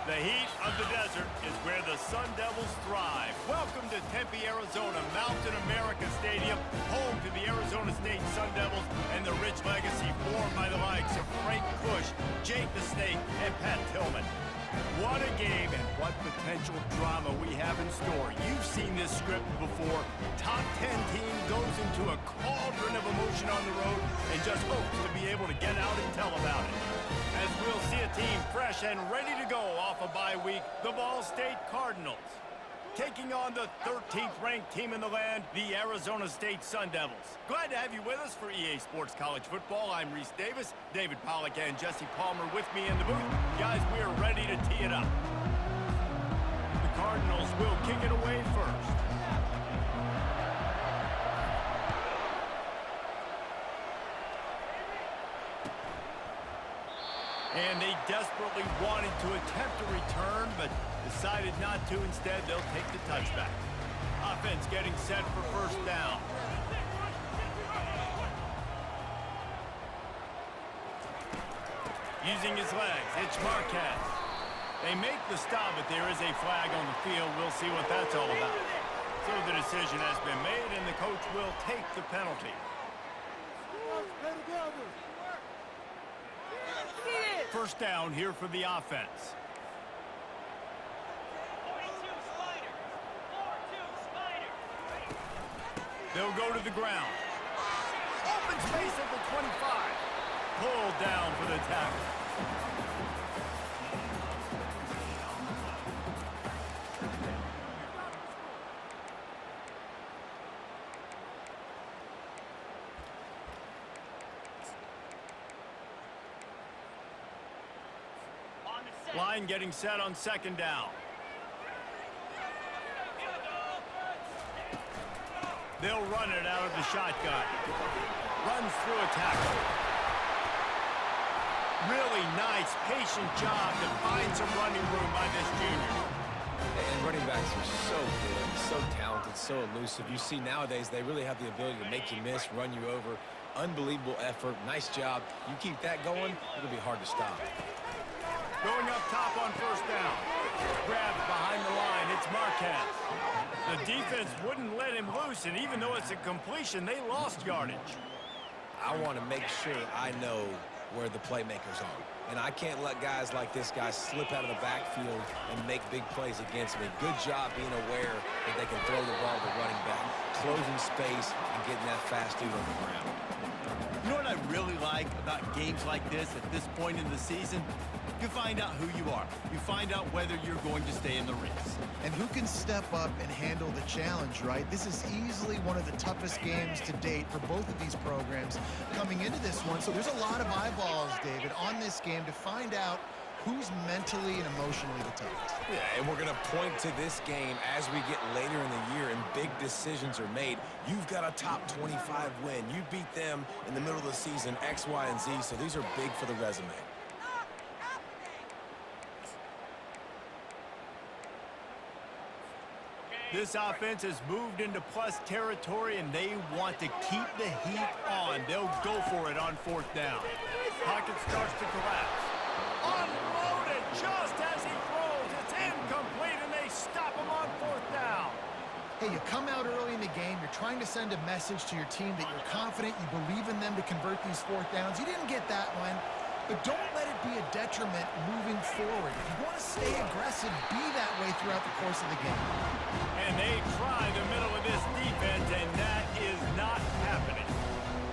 The heat of the desert is where the Sun Devils thrive. Welcome to Tempe, Arizona, Mountain America Stadium, home to the Arizona State Sun Devils and the rich legacy formed by the likes of Frank Bush, Jake the Snake, and Pat Tillman. What a game and what potential drama we have in store. You've seen this script before. Top 10 team goes into a cauldron of emotion on the road and just hopes to be able to get out and tell about it. As we'll see a team fresh and ready to go off a bye week, the Ball State Cardinals. Taking on the 13th ranked team in the land, the Arizona State Sun Devils. Glad to have you with us for EA Sports College Football. I'm Reese Davis, David Pollack and Jesse Palmer with me in the booth. Guys, we are ready to tee it up. The Cardinals will kick it away first. And they desperately wanted to attempt a return, but decided not to. Instead, they'll take the touchback. Offense getting set for first down. Using his legs, it's Marquez. They make the stop, but there is a flag on the field. We'll see what that's all about. So the decision has been made, and the coach will take the penalty. First down here for the offense. They'll go to the ground. Open space at the 25. Pulled down for the tackle. Line getting set on second down. They'll run it out of the shotgun. Runs through a tackle. Really nice, patient job to find some running room by this junior. And running backs are so good, so talented, so elusive. You see nowadays they really have the ability to make you miss, run you over. Unbelievable effort. Nice job. You keep that going, it'll be hard to stop. Going up top on first down. Grabbed behind the line, it's Marquez. The defense wouldn't let him loose, and even though it's a completion, they lost yardage. I want to make sure I know where the playmakers are. And I can't let guys like this guy slip out of the backfield and make big plays against me. Good job being aware that they can throw the ball to the running back, closing space, and getting that fast dude on the ground. You know what I really like about games like this at this point in the season? You find out who you are. You find out whether you're going to stay in the race. And who can step up and handle the challenge, right? This is easily one of the toughest games to date for both of these programs coming into this one. So there's a lot of eyeballs, David, on this game to find out who's mentally and emotionally the toughest. Yeah, and we're going to point to this game as we get later in the year and big decisions are made. You've got a top 25 win. You beat them in the middle of the season, X, Y, and Z, so these are big for the resume. This offense has moved into plus territory, and they want to keep the heat on. They'll go for it on fourth down. Pocket starts to collapse. Unloaded just as he throws. It's incomplete, and they stop him on fourth down. Hey, you come out early in the game, you're trying to send a message to your team that you're confident, you believe in them to convert these fourth downs. You didn't get that one, but don't let it be a detriment moving forward. If you want to stay aggressive, be that way throughout the course of the game. And they try the middle of this defense, and that is not happening.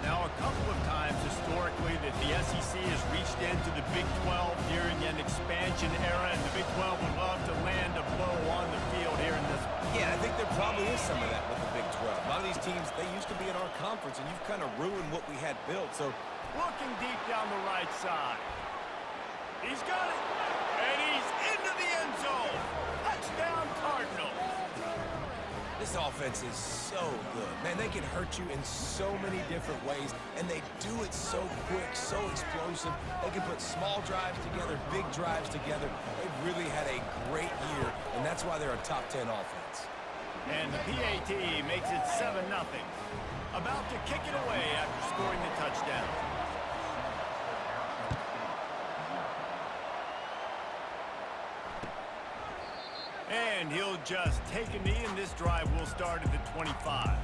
Now, a couple of times historically that the SEC has reached into the Big 12 during an expansion era, and the Big 12 would love to land a blow on the field here in this one. Yeah, I think there probably is some of that with the Big 12. A lot of these teams, they used to be in our conference, and you've kind of ruined what we had built. So, looking deep down the right side. He's got it, and he's into the end zone. Touchdown, Cardinals. this offense is so good. Man, they can hurt you in so many different ways, and they do it so quick, so explosive. They can put small drives together, big drives together. They've really had a great year, and that's why they're a top 10 offense. And the PAT makes it 7-0. About to kick it away after scoring the touchdown. And he'll just take a knee, and this drive will start at the 25.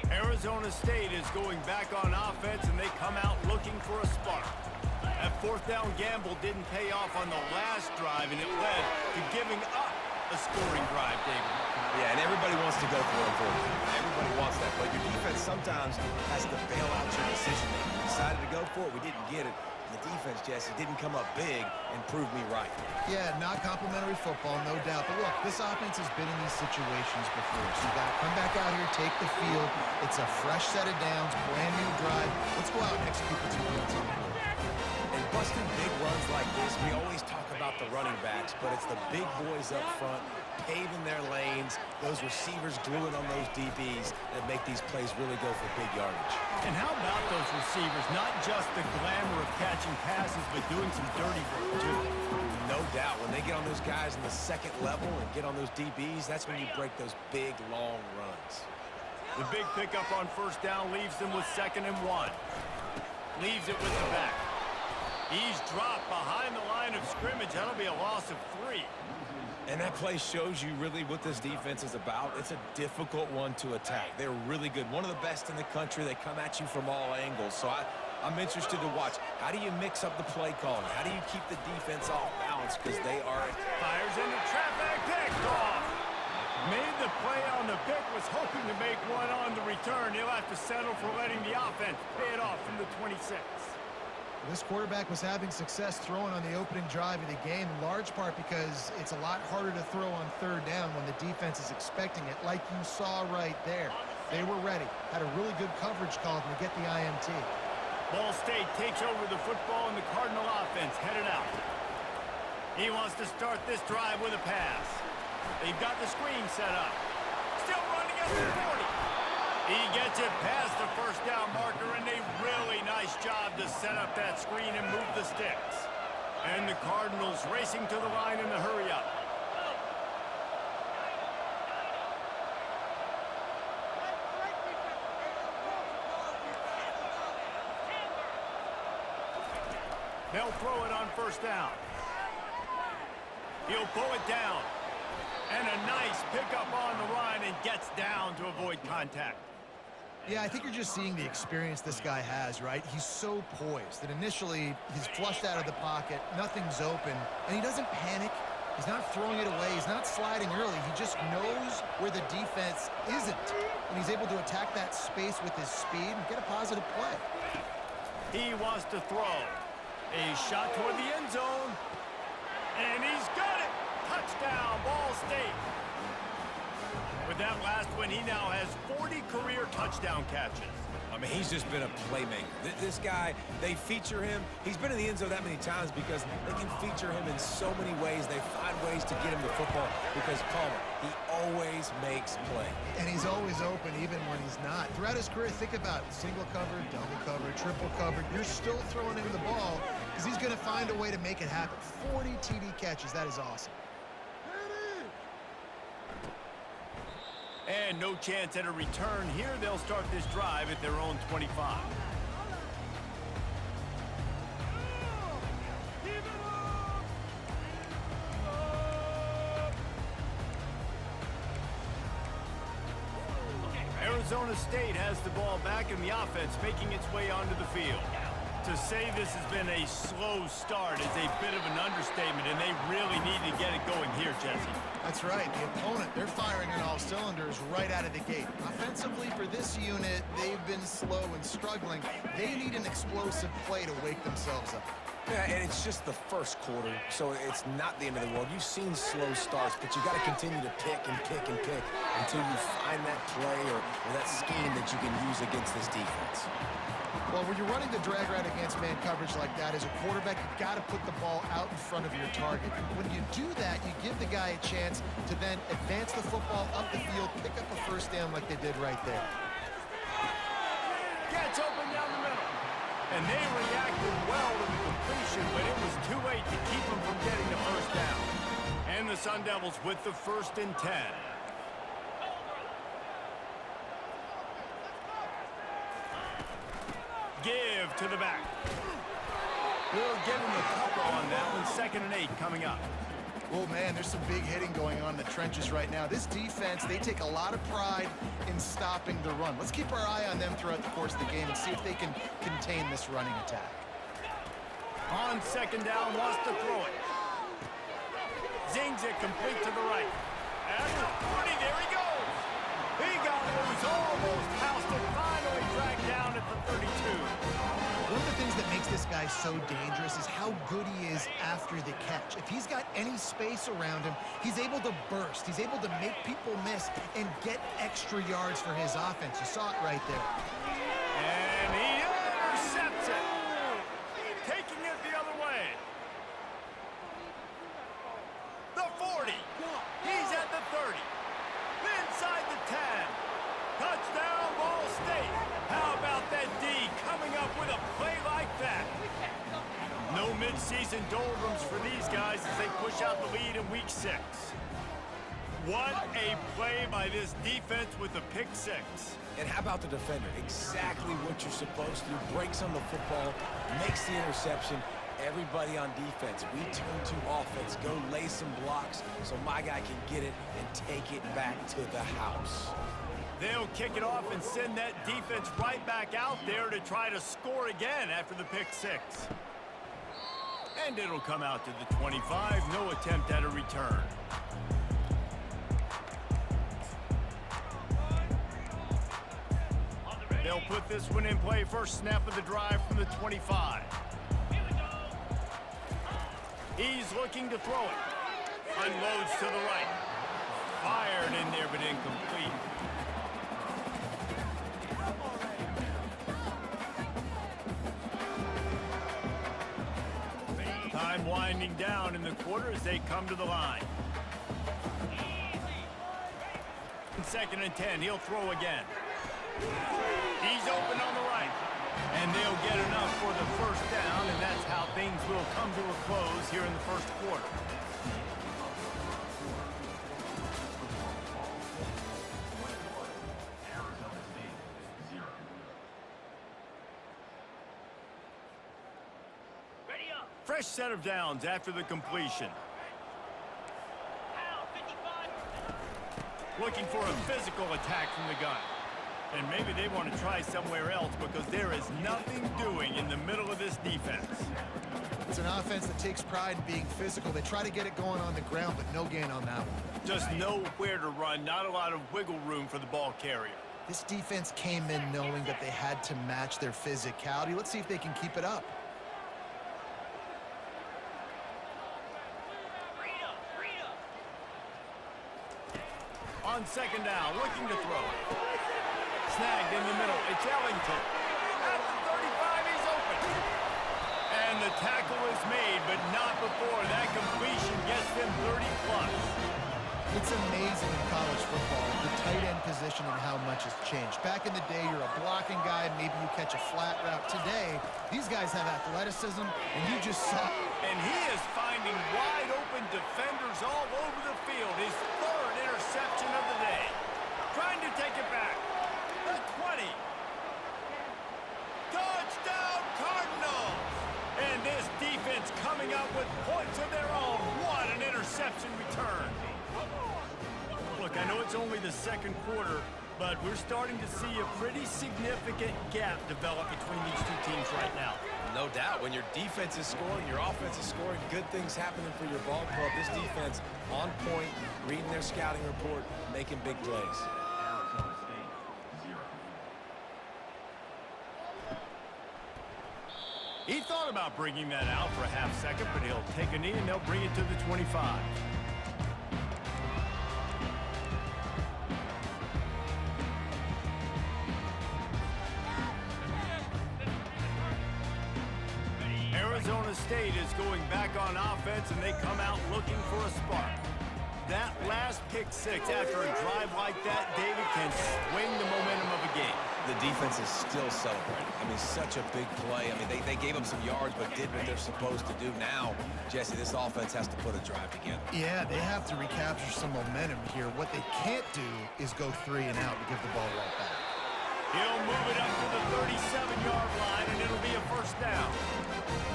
Arizona State is going back on offense, and they come out looking for a spark. That fourth down gamble didn't pay off on the last drive, and it led to giving up a scoring drive, David. Yeah, and everybody wants to go for it, unfortunately. Everybody wants that, but your defense sometimes has to bail out your decision. We decided to go for it, we didn't get it. The defense, Jesse, didn't come up big and prove me right. Yeah, not complimentary football, no doubt. But look, this offense has been in these situations before. So you got to come back out here, take the field. It's a fresh set of downs, brand new drive. Let's go out and execute the 2 points on the board. And busting big runs like this, we always talk about the running backs, but it's the big boys up front, paving their lanes, those receivers gluing on those DBs that make these plays really go for big yardage. And how about those receivers? Not just the glamour of catching passes, but doing some dirty work, too. No doubt. When they get on those guys in the second level and get on those DBs, that's when you break those big, long runs. The big pickup on first down leaves them with 2nd and 1. Leaves it with the back. He's dropped behind the line of scrimmage. That'll be a loss of 3. And that play shows you really what this defense is about. It's a difficult one to attack. They're really good. One of the best in the country. They come at you from all angles. So I'm interested to watch. How do you mix up the play calling? How do you keep the defense off balance? Because they are... Fires into traffic, picked off. Made the play on the pick, was hoping to make one on the return. He'll have to settle for letting the offense pay it off from the 26. This quarterback was having success throwing on the opening drive of the game, in large part because it's a lot harder to throw on 3rd down when the defense is expecting it, like you saw right there. They were ready, had a really good coverage call to get the INT. Ball State takes over the football, and the Cardinal offense headed out. He wants to start this drive with a pass. They've got the screen set up. Still running at the 40. He gets it past the first down marker, and a really nice job to set up that screen and move the sticks. And the Cardinals racing to the line in the hurry-up. They'll throw it on first down. He'll pull it down. And a nice pickup on the run, and gets down to avoid contact. Yeah, I think you're just seeing the experience this guy has, right? He's so poised that initially he's flushed out of the pocket, nothing's open, and he doesn't panic. He's not throwing it away. He's not sliding early. He just knows where the defense isn't, and he's able to attack that space with his speed and get a positive play. He wants to throw. A shot toward the end zone, and he's got it. Touchdown, Ball State. With that last one, he now has 40 career touchdown catches. I mean, he's just been a playmaker. This guy, they feature him. He's been in the end zone that many times because they can feature him in so many ways. They find ways to get him the football because, Palmer, he always makes play. And he's always open even when he's not. Throughout his career, think about it. Single covered, double covered, triple covered. You're still throwing him the ball because he's going to find a way to make it happen. 40 TD catches. That is awesome. And no chance at a return here. They'll start this drive at their own 25. Arizona State has the ball back in the offense, making its way onto the field. To say this has been a slow start is a bit of an understatement, and they really need to get it going here, Jesse. That's right. The opponent, they're firing on all cylinders right out of the gate. Offensively, for this unit, they've been slow and struggling. They need an explosive play to wake themselves up. Yeah, and it's just the first quarter, so it's not the end of the world. You've seen slow starts, but you got to continue to pick and pick and pick until you find that play or that scheme that you can use against this defense. Well, when you're running the drag route against man coverage like that, as a quarterback, you've got to put the ball out in front of your target. When you do that, you give the guy a chance to then advance the football up the field, pick up a first down like they did right there. Gets open down the middle. And they reacted well to the completion, but it was too late to keep them from getting the first down. And the Sun Devils with the 1st and 10. Give to the back. We'll give him a couple on that one. 2nd and 8 coming up. Oh, man, there's some big hitting going on in the trenches right now. This defense, they take a lot of pride in stopping the run. Let's keep our eye on them throughout the course of the game and see if they can contain this running attack. On 2nd down, wants to throw it. Zings it complete to the right. At the 40, there he goes. He got loose, almost housed it, finally dragged down at the 32. One of the things that makes this guy so dangerous is how good he is after the catch. If he's got any space around him, he's able to burst. He's able to make people miss and get extra yards for his offense. You saw it right there. And he intercepts it. Taking it the other way. The 40. He's at the 30. Inside the 10. Touchdown, Ball State. How about that D coming up with a play like that? No midseason doldrums for these guys as they push out the lead in week 6. What a play by this defense with the pick 6. And how about the defender? Exactly what you're supposed to. Breaks on the football, makes the interception. Everybody on defense, we turn to offense. Go lay some blocks so my guy can get it and take it back to the house. They'll kick it off and send that defense right back out there to try to score again after the pick 6. And it'll come out to the 25. No attempt at a return. They'll put this one in play. First snap of the drive from the 25. He's looking to throw it. Unloads to the right. Fired in there, but incomplete. Time winding down in the quarter as they come to the line. 2nd and 10. He'll throw again. He's open on the right. And they'll get enough for the first down, and that's how things will come to a close here in the first quarter. Fresh set of downs after the completion. Looking for a physical attack from the gun. And maybe they want to try somewhere else because there is nothing doing in the middle of this defense. It's an offense that takes pride in being physical. They try to get it going on the ground, but no gain on that one. Just nowhere to run, not a lot of wiggle room for the ball carrier. This defense came in knowing that they had to match their physicality. Let's see if they can keep it up. On 2nd down, looking to throw. Snagged in the middle. It's Ellington. At the 35, he's open. And the tackle is made, but not before that completion gets them 30+. It's amazing in college football, the tight end position and how much has changed. Back in the day, you're a blocking guy, maybe you catch a flat route. Today, these guys have athleticism, and you just saw. And he is finding wide open defenders all over the field. His 3rd interception of the day. Trying to take it back. The 20. Touchdown Cardinals! And this defense coming up with points of their own. What an interception return. Look, I know it's only the 2nd quarter, but we're starting to see a pretty significant gap develop between these two teams right now. No doubt. When your defense is scoring, your offense is scoring, good things happening for your ball club. This defense on point, reading their scouting report, making big plays. He thought about bringing that out for a half second, but he'll take a knee and they'll bring it to the 25. Arizona State is going back on offense, and they come out looking for a spark. That last pick 6 after a drive like that, David, can swing the momentum of a game. The defense is still celebrating. I mean, such a big play. I mean, they gave them some yards, but did what they're supposed to do. Now, Jesse, this offense has to put a drive together. Yeah, they have to recapture some momentum here. What they can't do is go 3 and out and give the ball right back. He'll move it up to the 37-yard line, and it'll be a first down.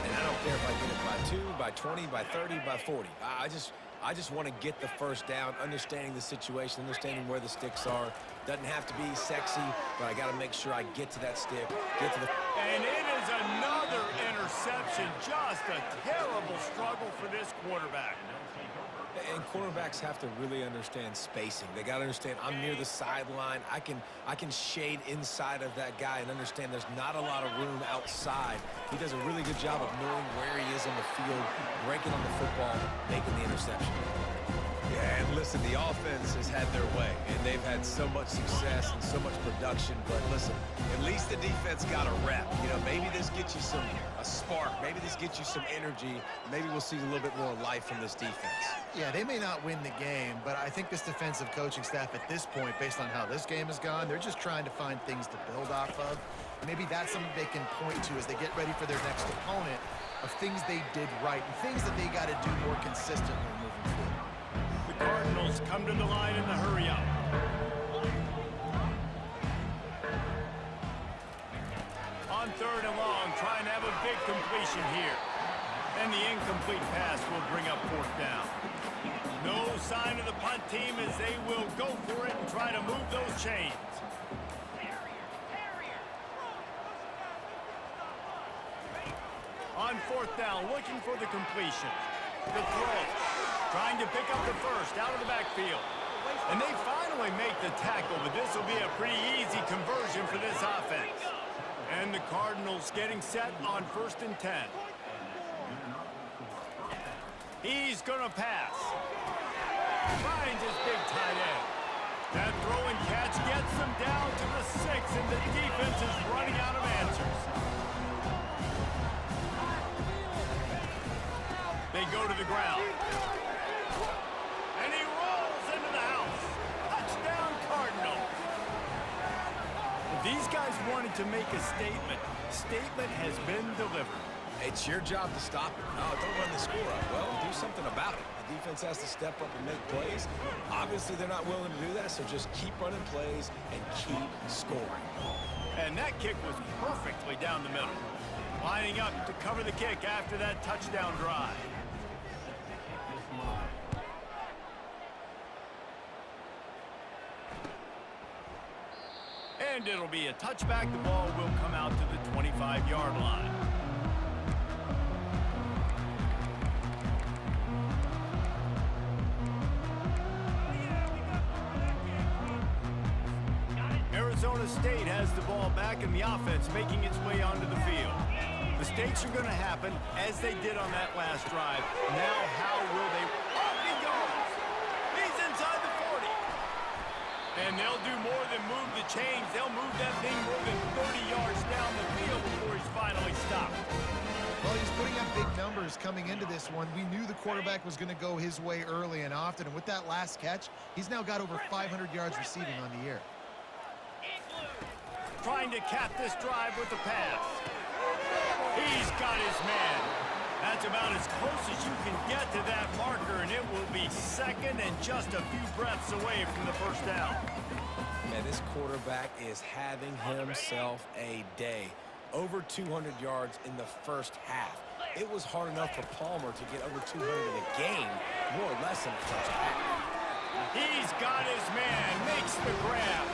And I don't care if I get it by 2, by 20, by 30, by 40. I just want to get the first down, understanding the situation, understanding where the sticks are. Doesn't have to be sexy, but I got to make sure I get to that stick, get to the... And it is another interception. Just a terrible struggle for this quarterback. And quarterbacks have to really understand spacing. They got to understand I'm near the sideline. I can shade inside of that guy and understand there's not a lot of room outside. He does a really good job of knowing where he is on the field, breaking on the football, making the interception. Yeah, and listen, the offense has had their way, and they've had so much success and so much production. But listen, at least the defense got a rep. You know, maybe this gets you a spark. Maybe this gets you some energy. Maybe we'll see a little bit more life from this defense. Yeah, they may not win the game, but I think this defensive coaching staff at this point, based on how this game has gone, they're just trying to find things to build off of. Maybe that's something they can point to as they get ready for their next opponent, of things they did right and things that they got to do more consistently moving forward. The Cardinals come to the line in the hurry-up. On 3rd and long, trying to have a big completion here. And the incomplete pass will bring up 4th down. No sign of the punt team as they will go for it and try to move those chains. On 4th down, looking for the completion. The throw. Trying to pick up the first out of the backfield. And they finally make the tackle, but this will be a pretty easy conversion for this offense. And the Cardinals getting set on 1st and 10. He's going to pass. Finds his big tight end. That throw and catch gets them down to the 6, and the defense is running out of answers. They go to the ground. And he rolls into the house. Touchdown, Cardinals. If these guys wanted to make a statement has been delivered. It's your job to stop it. No, don't run the score up. Well, do something about it. The defense has to step up and make plays. Obviously, they're not willing to do that, so just keep running plays and keep scoring. And that kick was perfectly down the middle. Lining up to cover the kick after that touchdown drive. And it'll be a touchback. The ball will come out to the 25-yard line. Arizona State has the ball back and the offense making its way onto the field. Mistakes are going to happen as they did on that last drive. Now how will they... Off he goes! He's inside the 40. And they'll do more than move the chains. They'll move that thing more than 30 yards down the field before he's finally stopped. Well, he's putting up big numbers coming into this one. We knew the quarterback was going to go his way early and often. And with that last catch, he's now got over 500 yards receiving on the year. Trying to cap this drive with the pass. He's got his man. That's about as close as you can get to that marker, and it will be second and just a few breaths away from the first down. Man, this quarterback is having himself a day. Over 200 yards in the first half. It was hard enough for Palmer to get over 200 in a game, more or less in the first half. He's got his man, makes the grab.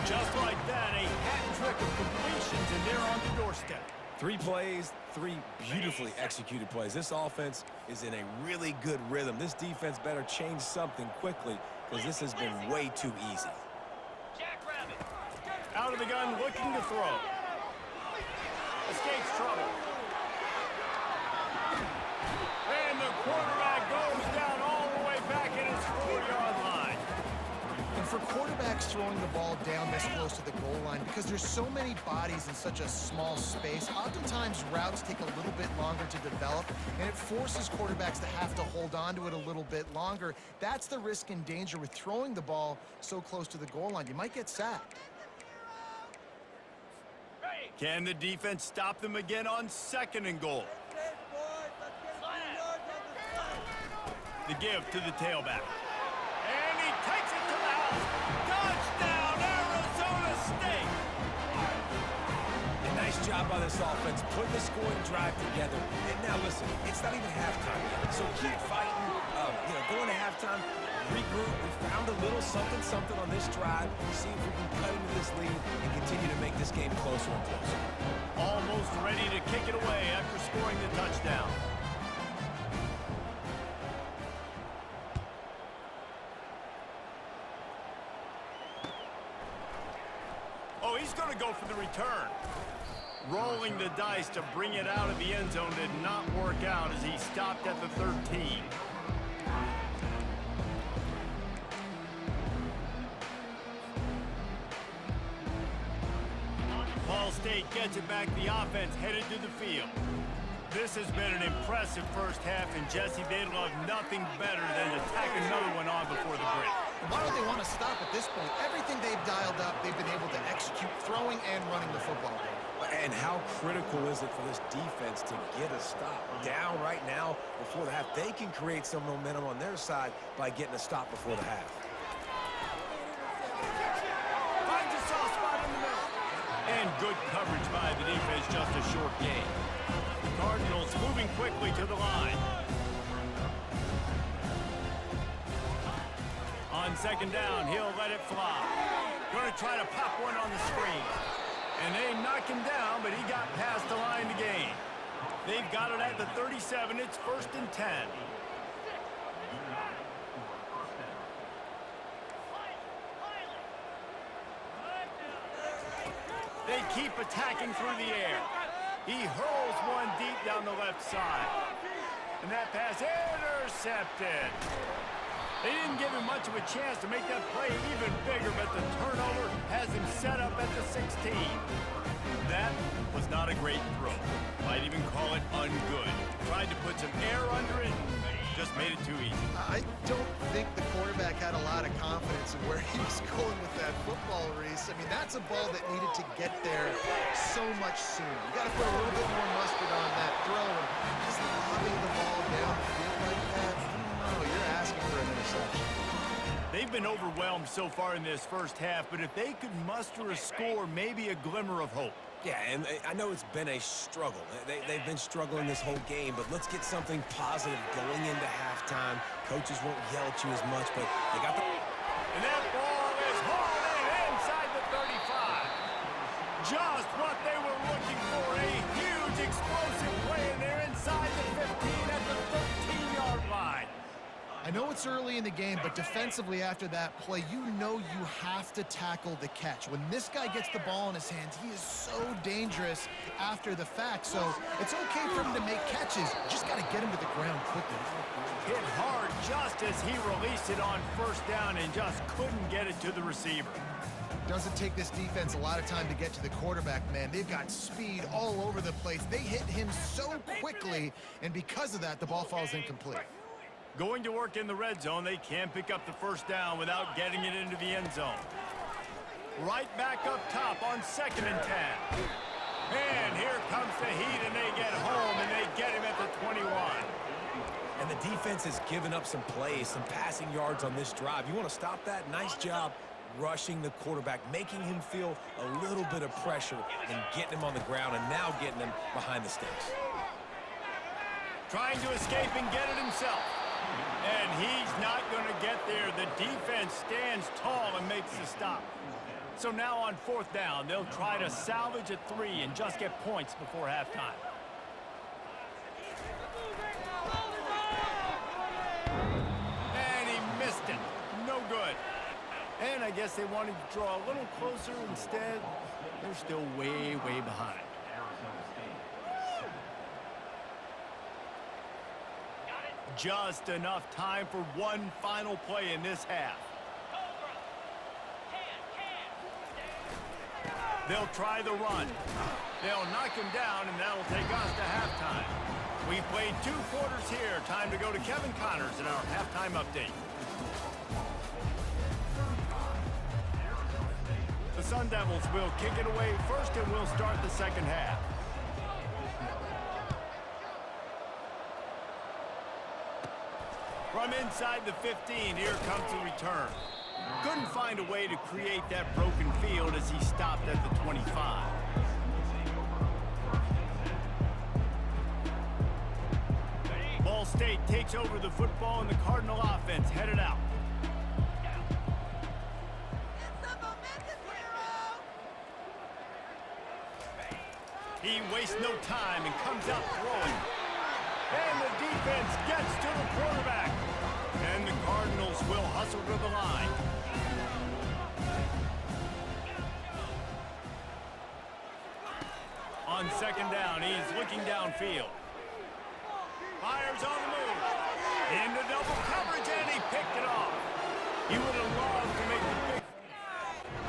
Just like that, a hat trick of completions, and they're on the doorstep. 3 plays, 3 beautifully executed plays. This offense is in a really good rhythm. This defense better change something quickly because this has been way too easy. Out of the gun, looking to throw. Escapes trouble. And the quarterback goes down all the way back at his 4-yard line. And for quarterbacks throwing the ball down this close to the goal line, because there's so many bodies in such a small space, oftentimes routes take a little bit longer to develop, and it forces quarterbacks to have to hold on to it a little bit longer. That's the risk and danger with throwing the ball so close to the goal line. You might get sacked. Can the defense stop them again on 2nd and goal? The give to the tailback. And he takes it to the house. Touchdown, Arizona State! job by this offense, putting the scoring drive together. And now listen, it's not even halftime yet, so keep fighting. Going to halftime, regroup. We found a little something on this drive. See if we can cut into this lead and continue to make this game closer and closer. Almost ready to kick it away after scoring the touchdown. Oh, he's going to go for the return. Rolling the dice to bring it out of the end zone did not work out as he stopped at the 13. Ball State gets it back. The offense headed to the field. This has been an impressive first half, and Jesse, they'd love nothing better than to tack another one on before the break. Why don't they want to stop at this point? Everything they've dialed up, they've been able to execute throwing and running the football game. And how critical is it for this defense to get a stop? Down right now before the half. They can create some momentum on their side by getting a stop before the half. Finds a soft spot in the middle. And good coverage by the defense, just a short gain. The Cardinals moving quickly to the line. On second down, he'll let it fly. Going to try to pop one on the screen. And they knock him down, but he got past the line to gain. They've got it at the 37. It's 1st and 10. They keep attacking through the air. He hurls one deep down the left side. And that pass intercepted. They didn't give him much of a chance to make that play even bigger, but the turnover has him set up at the 16. That was not a great throw. Might even call it ungood. Tried to put some air under it, just made it too easy. I don't think the quarterback had a lot of confidence in where he was going with that football, Reese. I mean, that's a ball that needed to get there so much sooner. You got to put a little bit more mustard on that throw, and just lobbing the ball down the field like that. You're asking for an interception. They've been overwhelmed so far in this first half, but if they could muster a score, maybe a glimmer of hope. Yeah, and I know it's been a struggle. They've been struggling this whole game, but let's get something positive going into halftime. Coaches won't yell at you as much, but they got the... And that ball is hauled in inside the 35. Just what they were looking for, a huge explosive play, and they're inside the 15 at the 13-yard line. I know it's early in the game, but defensively after that play, you know you have to tackle the catch. When this guy gets the ball in his hands, he is so dangerous after the fact. So it's okay for him to make catches. You just got to get him to the ground quickly. Hit hard just as he released it on first down and just couldn't get it to the receiver. Doesn't take this defense a lot of time to get to the quarterback, man. They've got speed all over the place. They hit him so quickly, and because of that, the ball falls incomplete. Going to work in the red zone, they can't pick up the first down without getting it into the end zone. Right back up top on 2nd and 10. And here comes the heat, and they get home, and they get him at the 21. And the defense has given up some plays, some passing yards on this drive. You want to stop that? Nice job rushing the quarterback, making him feel a little bit of pressure and getting him on the ground, and now getting him behind the sticks. Trying to escape and get it himself. And he's not going to get there. The defense stands tall and makes the stop. So now on 4th down, they'll try to salvage a 3 and just get points before halftime. And he missed it. No good. And I guess they wanted to draw a little closer. Instead, they're still way, way behind. Just enough time for one final play in this half. They'll try the run. They'll knock him down, and that'll take us to halftime. We've played 2 quarters here. Time to go to Kevin Connors in our halftime update. The Sun Devils will kick it away first, and we'll start the second half. From inside the 15, here comes the return. Couldn't find a way to create that broken field as he stopped at the 25. Ball State takes over the football and the Cardinal offense headed out. He wastes no time and comes out throwing. And the defense gets to the quarterback. And the Cardinals will hustle to the line. On second down, he's looking downfield. Fires on the move. Into double coverage, and he picked it off. He would have loved to make the big,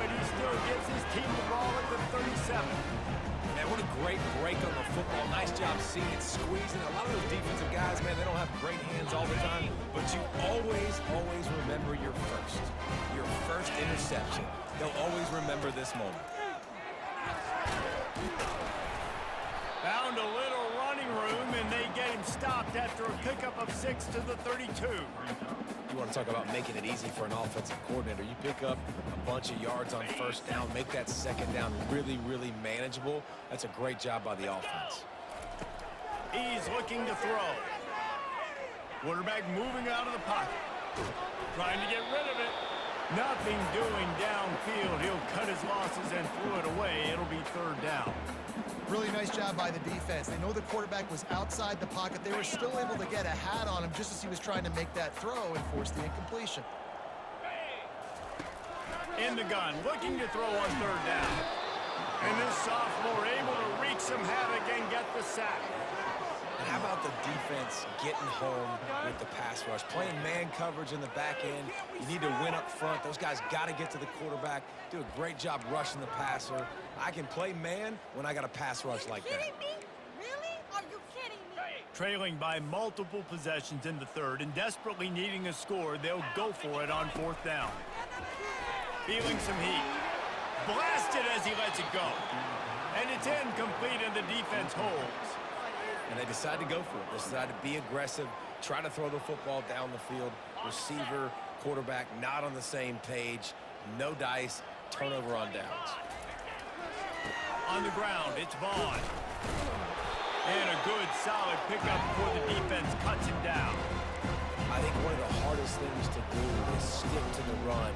but he still gives his team the ball at the 37. Man, what a great break on the football. Nice job seeing it squeezing. A lot of those defensive guys, man, they don't have great hands all the time, but you always remember your first interception. They'll always remember this moment. Found a little running room, and they get him stopped after a pickup of 6 to the 32. You want to talk about making it easy for an offensive coordinator. You pick up a bunch of yards on first down, make that second down really manageable. That's a great job by the offense. He's looking to throw. Quarterback moving out of the pocket. Trying to get rid of it. Nothing doing downfield. He'll cut his losses and throw it away. It'll be third down. Really nice job by the defense. They know the quarterback was outside the pocket. They were still able to get a hat on him just as he was trying to make that throw and force the incompletion. In the gun, looking to throw on third down. And this sophomore able to wreak some havoc and get the sack. And how about the defense getting home with the pass rush? Playing man coverage in the back end. You need to win up front. Those guys got to get to the quarterback. Do a great job rushing the passer. I can play man when I got a pass rush like that. Really? Are you kidding me? Trailing by multiple possessions in the third and desperately needing a score, they'll go for it on fourth down. Feeling some heat. Blasted as he lets it go. And it's incomplete and the defense holds. And they decide to go for it. They decide to be aggressive, try to throw the football down the field. Receiver, quarterback, not on the same page. No dice, turnover on downs. On the ground, it's Vaughn. And a good, solid pickup before the defense cuts him down. I think one of the hardest things to do is stick to the run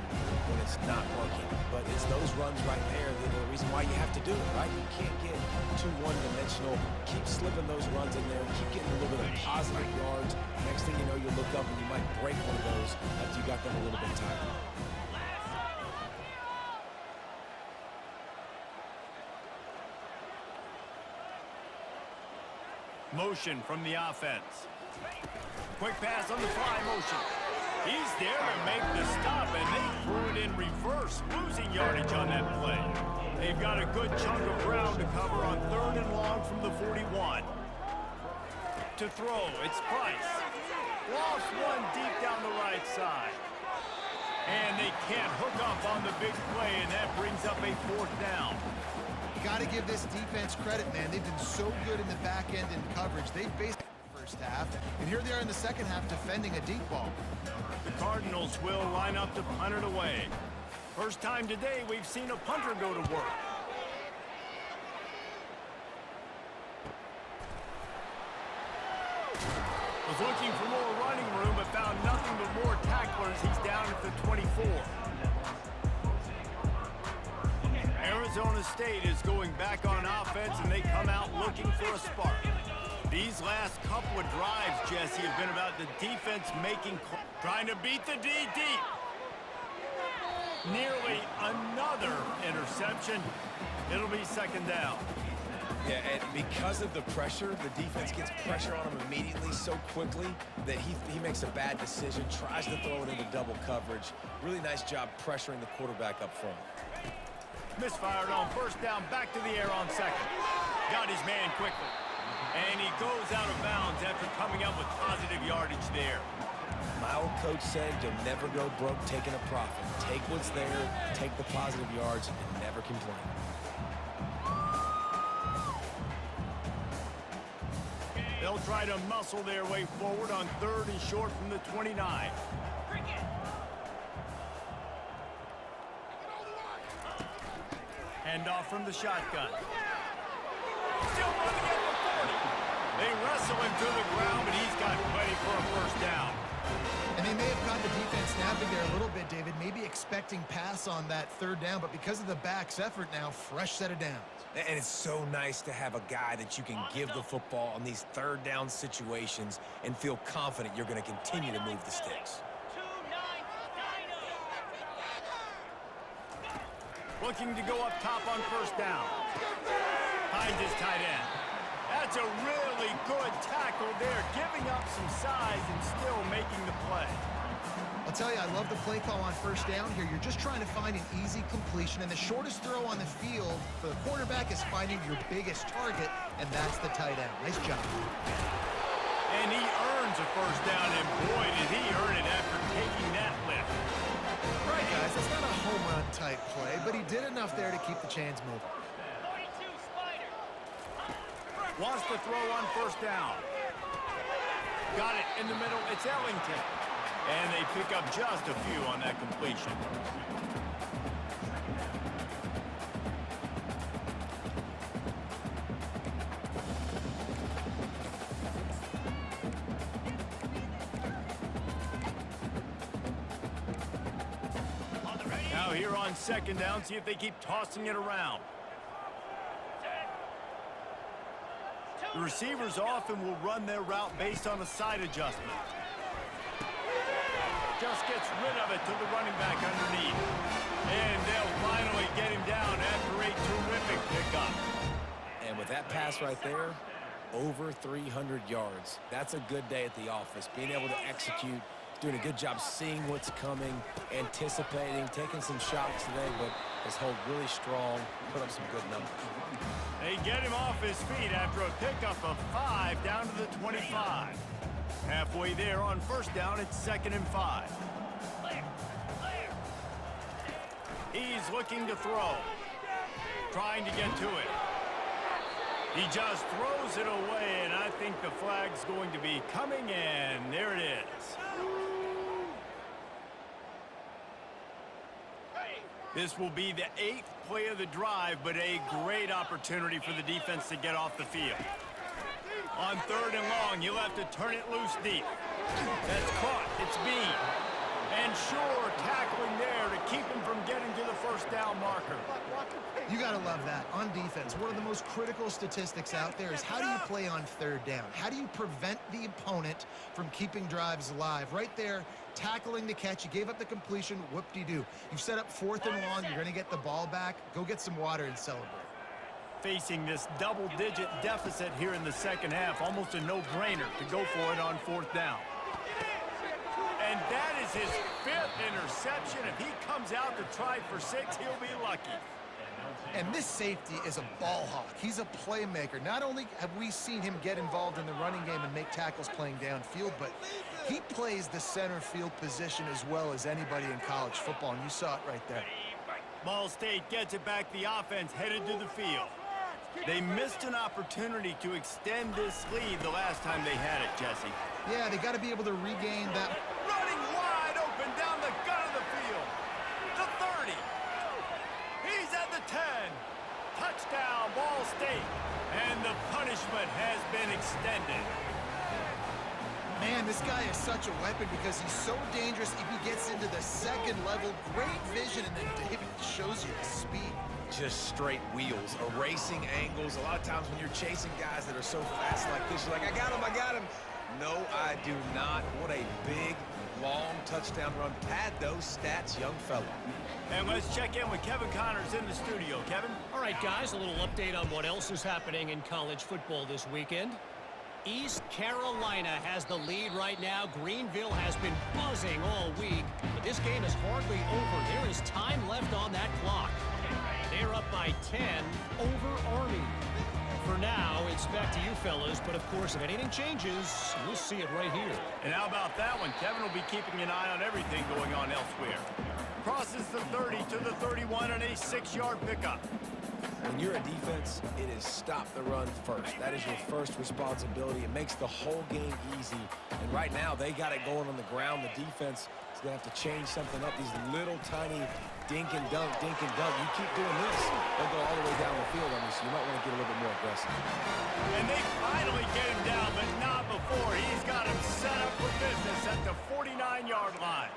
when it's not working. But it's those runs right there that are the reason why you have to do it, right? You can't get too one-dimensional. Keep slipping those runs in there. Keep getting a little bit of positive yards. Next thing you know, you look up and you might break one of those after you got them a little bit tired. Motion from the offense. Quick pass on the fly motion. He's there to make the stop, and they threw it in reverse, losing yardage on that play. They've got a good chunk of ground to cover on third and long from the 41. To throw, it's Price. Lost one deep down the right side. And they can't hook up on the big play, and that brings up a fourth down. Got to give this defense credit, man. They've been so good in the back end in coverage. They based the first half, and here they are in the second half defending a deep ball. The Cardinals will line up to punt it away. First time today we've seen a punter go to work. Was looking for more running room, but found nothing but more tacklers. He's down at the 24. Arizona State is going back on offense, and they come out looking for a spark. These last couple of drives, Jesse, have been about the defense trying to beat the D deep. Nearly another interception. It'll be second down. Yeah, and because of the pressure, the defense gets pressure on him immediately so quickly that he makes a bad decision, tries to throw it into double coverage. Really nice job pressuring the quarterback up front. Misfired on first down, back to the air on second. Got his man quickly. And he goes out of bounds after coming up with positive yardage there. My old coach said you'll never go broke taking a profit. Take what's there, take the positive yards, and never complain. They'll try to muscle their way forward on third and short from the 29. Hand off from the shotgun. Still running at the 40. They wrestle him to the ground, but he's got plenty for a first down. And they may have caught the defense snapping there a little bit, David, maybe expecting pass on that third down, but because of the back's effort now, fresh set of downs. And it's so nice to have a guy that you can give the football on these third down situations and feel confident you're going to continue to move the sticks. Looking to go up top on first down. Finds his tight end. That's a really good tackle there, giving up some size and still making the play. I'll tell you, I love the play call on first down here. You're just trying to find an easy completion, and the shortest throw on the field for the quarterback is finding your biggest target, and that's the tight end. Nice job. And he earns a first down, and boy, did he earn it after taking that lift. Right, guys, that's not a home run type play, but he did enough there to keep the chains moving. Wants to throw on first down. Got it in the middle. It's Ellington. And they pick up just a few on that completion. Now here on second down, see if they keep tossing it around. The receivers often will run their route based on a side adjustment. Just gets rid of it to the running back underneath. And they'll finally get him down after a terrific pickup. And with that pass right there, over 300 yards. That's a good day at the office. Being able to execute, doing a good job seeing what's coming, anticipating, taking some shots today, but has held really strong, put up some good numbers. They get him off his feet after a pickup of 5 down to the 25. Halfway there on first down, it's 2nd and 5. He's looking to throw. Trying to get to it. He just throws it away, and I think the flag's going to be coming in. There it is. This will be the 8th play of the drive, but a great opportunity for the defense to get off the field. On 3rd and long, you'll have to turn it loose deep. That's caught. It's Bean. And sure, tackling there to keep him from getting to the first down marker. You got to love that. On defense, one of the most critical statistics out there is how do you play on 3rd down? How do you prevent the opponent from keeping drives alive? Right there, tackling the catch. You gave up the completion. Whoop-de-doo. You've set up 4th and long. You're going to get the ball back. Go get some water and celebrate. Facing this double-digit deficit here in the second half, almost a no-brainer to go for it on 4th down. And that is his 5th interception. If he comes out to try for 6, he'll be lucky. And this safety is a ball hawk. He's a playmaker. Not only have we seen him get involved in the running game and make tackles playing downfield, but he plays the center field position as well as anybody in college football, and you saw it right there. Ball State gets it back. The offense headed to the field. They missed an opportunity to extend this lead the last time they had it, Jesse. Yeah, they got to be able to regain that. Running wide open down the gut of the field. The 30. He's at the 10. Touchdown, Ball State. And the punishment has been extended. Man, this guy is such a weapon because he's so dangerous if he gets into the 2nd level. Great vision, and then David shows you the speed. Just straight wheels, erasing angles. A lot of times when you're chasing guys that are so fast like this, you're like, I got him. No, I do not. What a big, long touchdown run. Pad those stats, young fella. And let's check in with Kevin Connors in the studio. Kevin? All right, guys, a little update on what else is happening in college football this weekend. East Carolina has the lead right now. Greenville has been buzzing all week, but this game is hardly over. There is time left on that clock. They're up by 10 over Army. For now, it's back to you fellas, but of course, if anything changes, we'll see it right here. And how about that one? Kevin will be keeping an eye on everything going on elsewhere. Crosses the 30 to the 31 and a 6-yard pickup. When you're a defense, it is stop the run first. That is your first responsibility. It makes the whole game easy. And right now, they got it going on the ground. The defense is You're going to have to change something up. These little tiny dink and dunk, dink and dunk. You keep doing this, they'll go all the way down the field on you, so you might want to get a little bit more aggressive. And they finally get him down, but not before. He's got him set up for business at the 49-yard line.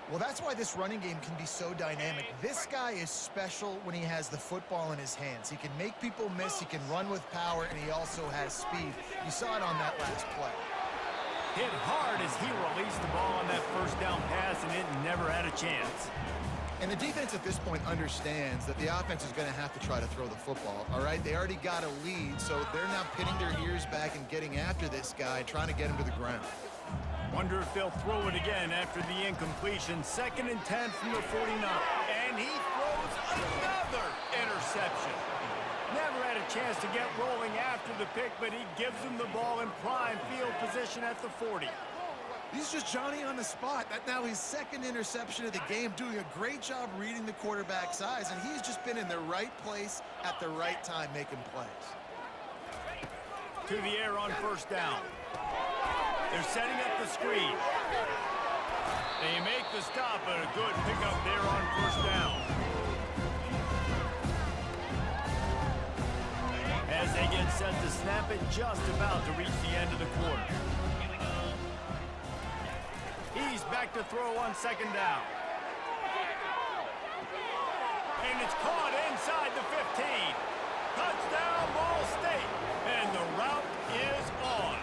Well, that's why this running game can be so dynamic. This guy is special when he has the football in his hands. He can make people miss, he can run with power, and he also has speed. You saw it on that last play. Hit hard as he released the ball on that first down pass, and it never had a chance. And the defense at this point understands that the offense is going to have to try to throw the football, all right? They already got a lead, so they're now pinning their ears back and getting after this guy, trying to get him to the ground. Wonder if they'll throw it again after the incompletion. 2nd and 10 from the 49. And he throws another interception. Never had a chance to get rolling after the pick, but he gives him the ball in prime field position at the 40. He's just Johnny on the spot. That now his 2nd interception of the game, doing a great job reading the quarterback's eyes, and he's just been in the right place at the right time making plays. To the air on 1st down. They're setting up the screen. They make the stop, but a good pickup there on 1st down. As they get set to snap it, just about to reach the end of the quarter. He's back to throw on 2nd down. And it's caught inside the 15. Touchdown, Ball State. And the route is on.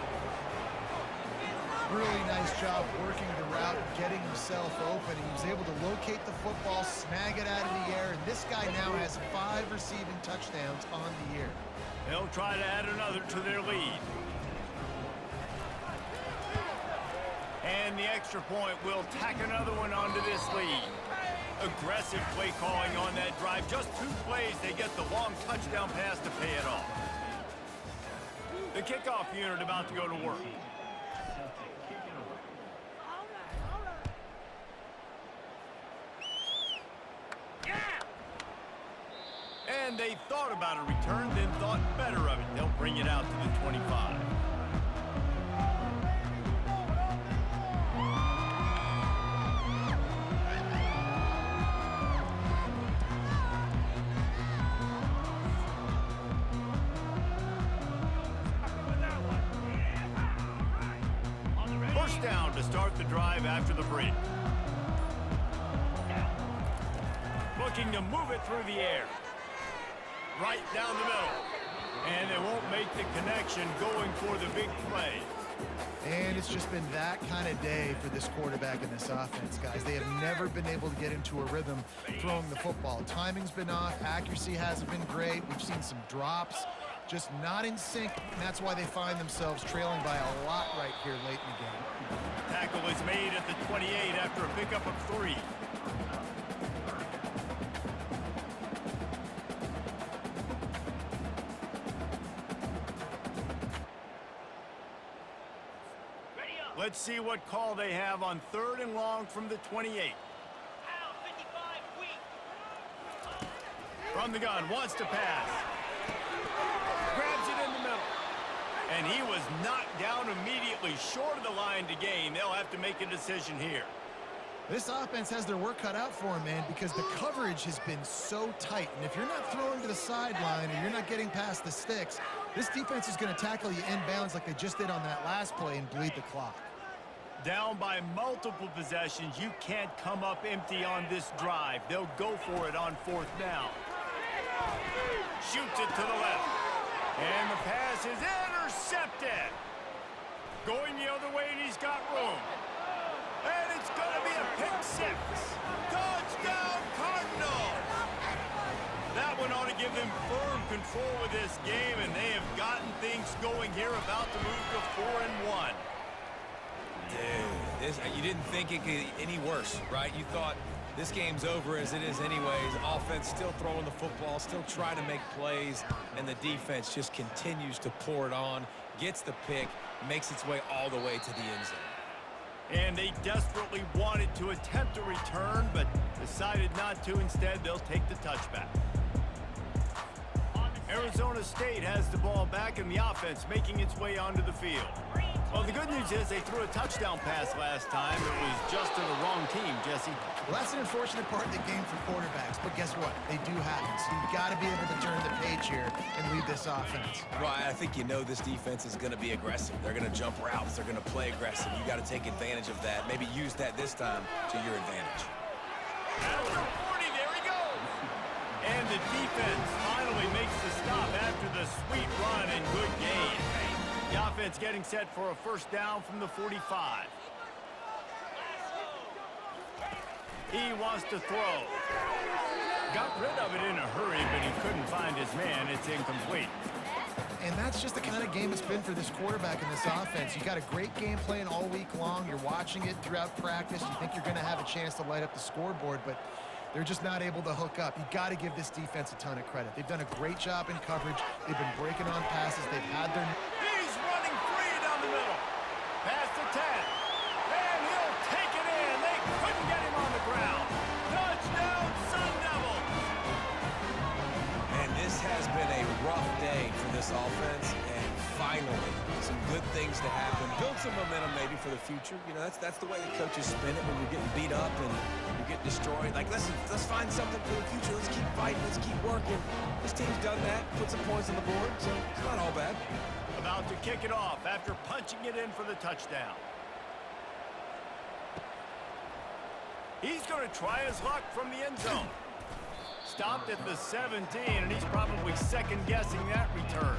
Really nice job working the route, getting himself open. He was able to locate the football, snag it out of the air, and this guy now has 5 receiving touchdowns on the year. They'll try to add another to their lead. And the extra point will tack another one onto this lead. Aggressive play calling on that drive. Just 2 plays, they get the long touchdown pass to pay it off. The kickoff unit about to go to work. And they thought about a return, then thought better of it. They'll bring it out to the 25. First down to start the drive after the break. Looking to move it through the air. Right down the middle. And they won't make the connection going for the big play. And it's just been that kind of day for this quarterback and this offense, guys. They have never been able to get into a rhythm throwing the football. Timing's been off. Accuracy hasn't been great. We've seen some drops. Just not in sync, and that's why they find themselves trailing by a lot right here late in the game. Tackle is made at the 28 after a pickup of 3. Let's see what call they have on 3rd and long from the 28. From the gun, wants to pass. Grabs it in the middle. And he was knocked down immediately short of the line to gain. They'll have to make a decision here. This offense has their work cut out for them, man, because the coverage has been so tight. And if you're not throwing to the sideline or you're not getting past the sticks, this defense is going to tackle you inbounds like they just did on that last play and bleed the clock. Down by multiple possessions, you can't come up empty on this drive. They'll go for it on 4th down. Shoots it to the left. And the pass is intercepted. Going the other way, and he's got room. And it's going to be a pick 6. Touchdown, Cardinals! That one ought to give them firm control of this game, and they have gotten things going here, about to move to 4-1. Dude, you didn't think it could get any worse, right? You thought this game's over as it is anyways. Offense still throwing the football, still trying to make plays, and the defense just continues to pour it on, gets the pick, makes its way all the way to the end zone. And they desperately wanted to attempt a return, but decided not to. Instead, they'll take the touchback. Arizona State has the ball back, and the offense making its way onto the field. Well, the good news is they threw a touchdown pass last time. It was just to the wrong team, Jesse. Well, that's an unfortunate part of the game for quarterbacks, but guess what? They do happen. So you've got to be able to turn the page here and lead this offense. Right, I think you know this defense is going to be aggressive. They're going to jump routes. They're going to play aggressive. You got to take advantage of that. Maybe use that this time to your advantage. After 40, there he goes. And the defense finally makes the stop after the sweet run and good gain. The offense getting set for a first down from the 45. He wants to throw. Got rid of it in a hurry, but he couldn't find his man. It's incomplete. And that's just the kind of game it's been for this quarterback in this offense. You got a great game plan all week long. You're watching it throughout practice. You think you're going to have a chance to light up the scoreboard, but they're just not able to hook up. You got to give this defense a ton of credit. They've done a great job in coverage. They've been breaking on passes. They've had their... He's running free down the middle. Pass to 10. And he'll take it in. They couldn't get him on the ground. Touchdown, Sun Devils. And this has been a rough day for this offense, and finally, some good things to happen. Build some momentum maybe for the future. You know, that's the way the coaches spin it when you're getting beat up and you're getting destroyed. Like, listen, let's find something for the future. Let's keep fighting. Let's keep working. This team's done that, put some points on the board, so it's not all bad. About to kick it off after punching it in for the touchdown. He's going to try his luck from the end zone. Stopped at the 17, and he's probably second-guessing that return.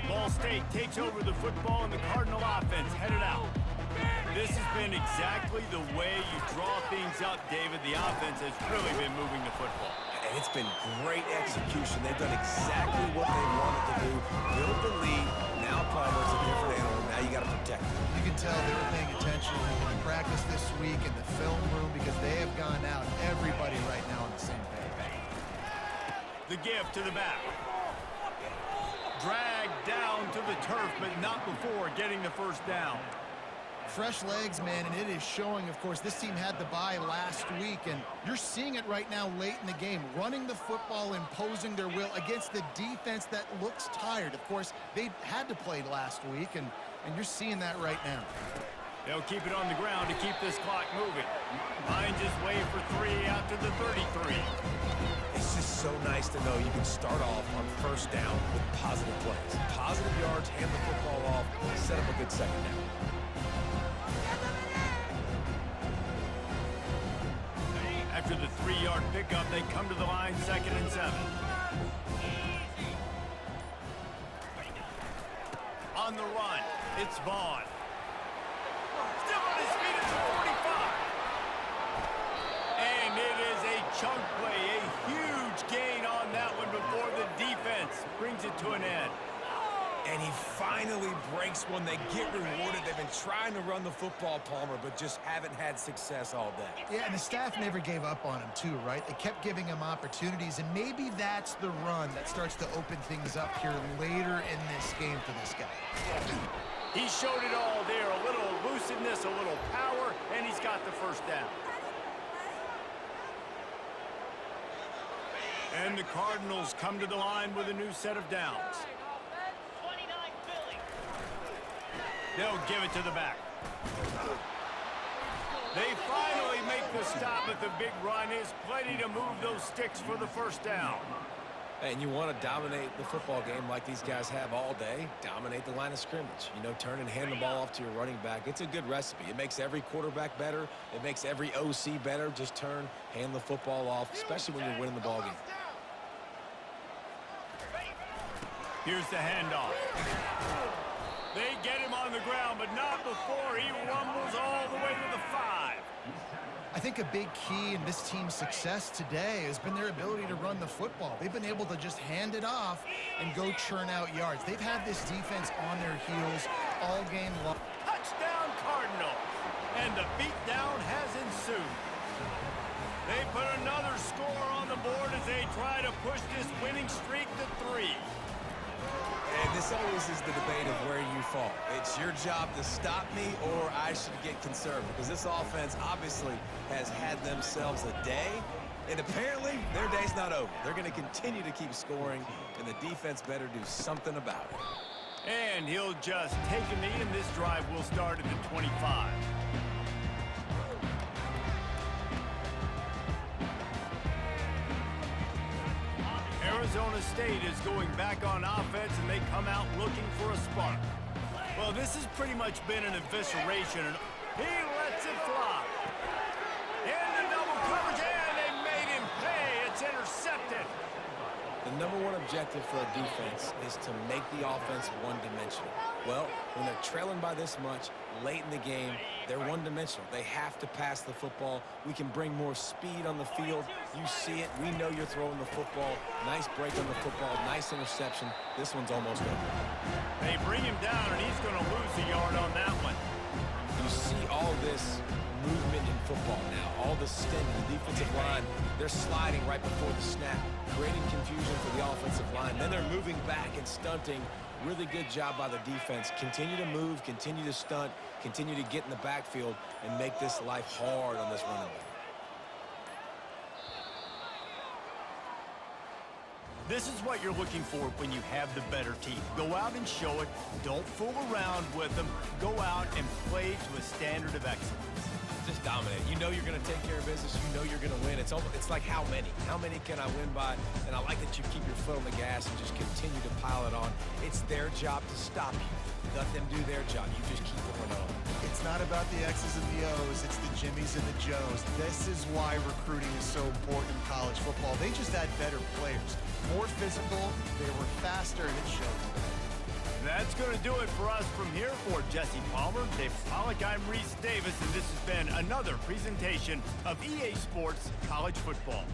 Ball State takes over the football, and the Cardinal offense headed out. This has been exactly the way you draw things up, David. The offense has really been moving the football. And it's been great execution. They've done exactly what they wanted to do. Build the lead. Now Palmer's a different animal. Now you got to protect him. You can tell they were paying attention in practice this week in the film room because they have gone out, everybody right now on the same page. The give to the back. Dragged down to the turf, but not before getting the first down. Fresh legs, man, and it is showing. Of course, this team had the bye last week, and you're seeing it right now late in the game. Running the football, imposing their will against the defense that looks tired. Of course, they had to play last week, and you're seeing that right now. They'll keep it on the ground to keep this clock moving. Finds his way for 3 out to the 33. It's just so nice to know you can start off on first down with positive plays. Positive yards, hand the football off, set up a good second down. After the 3-yard pickup, they come to the line 2nd and 7. On the run, it's Vaughn. Still on his feet at the 45. And it is a chunk play, a huge gain on that one before the defense brings it to an end. And he finally breaks one. They get rewarded. They've been trying to run the football, Palmer, but just haven't had success all day. Yeah, and the staff never gave up on him, too, right? They kept giving him opportunities, and maybe that's the run that starts to open things up here later in this game for this guy. He showed it all there, a little elusiveness, a little power, and he's got the first down. And the Cardinals come to the line with a new set of downs. They'll give it to the back. They finally make the stop, but the big run is plenty to move those sticks for the first down. And you want to dominate the football game like these guys have all day. Dominate the line of scrimmage. You know, turn and hand the ball off to your running back. It's a good recipe. It makes every quarterback better. It makes every OC better. Just turn, hand the football off, especially when you're winning the ball game. Here's the handoff. They get him on the ground, but not before he rumbles all the way to the 5. I think a big key in this team's success today has been their ability to run the football. They've been able to just hand it off and go churn out yards. They've had this defense on their heels all game long. Touchdown Cardinals, and the beatdown has ensued. They put another score on the board as they try to push this winning streak to 3. And this always is the debate of where you fall. It's your job to stop me, or I should get conservative, because this offense obviously has had themselves a day, and apparently their day's not over. They're going to continue to keep scoring, and the defense better do something about it. And he'll just take a knee, and this drive will start at the 25. Arizona State is going back on offense, and they come out looking for a spark. Well, this has pretty much been an evisceration, and he lets it fly. And the double coverage, and they made him pay. It's intercepted. The number one objective for a defense is to make the offense one-dimensional. Well, when they're trailing by this much late in the game, they're one-dimensional. They have to pass the football. We can bring more speed on the field. You see it. We know you're throwing the football. Nice break on the football. Nice interception. This one's almost over. They bring him down, and he's going to lose a yard on that one. You see all this movement in football now. All the stint in the defensive line. They're sliding right before the snap, creating confusion for the offensive line. Then they're moving back and stunting. Really good job by the defense. Continue to move, continue to stunt, continue to get in the backfield, and make this life hard on this running back. This is what you're looking for when you have the better team. Go out and show it. Don't fool around with them. Go out and play to a standard of excellence. Just dominate. You know you're going to take care of business. You know you're going to win. It's like how many? How many can I win by? And I like that you keep your foot on the gas and just continue to pile it on. It's their job to stop you. Let them do their job. You just keep going on. It's not about the X's and the O's. It's the Jimmies and the Joes. This is why recruiting is so important in college football. They just had better players. More physical. They were faster, and it showed. That's going to do it for us from here. For Jesse Palmer, Dave Pollack, I'm Reese Davis, and this has been another presentation of EA Sports College Football.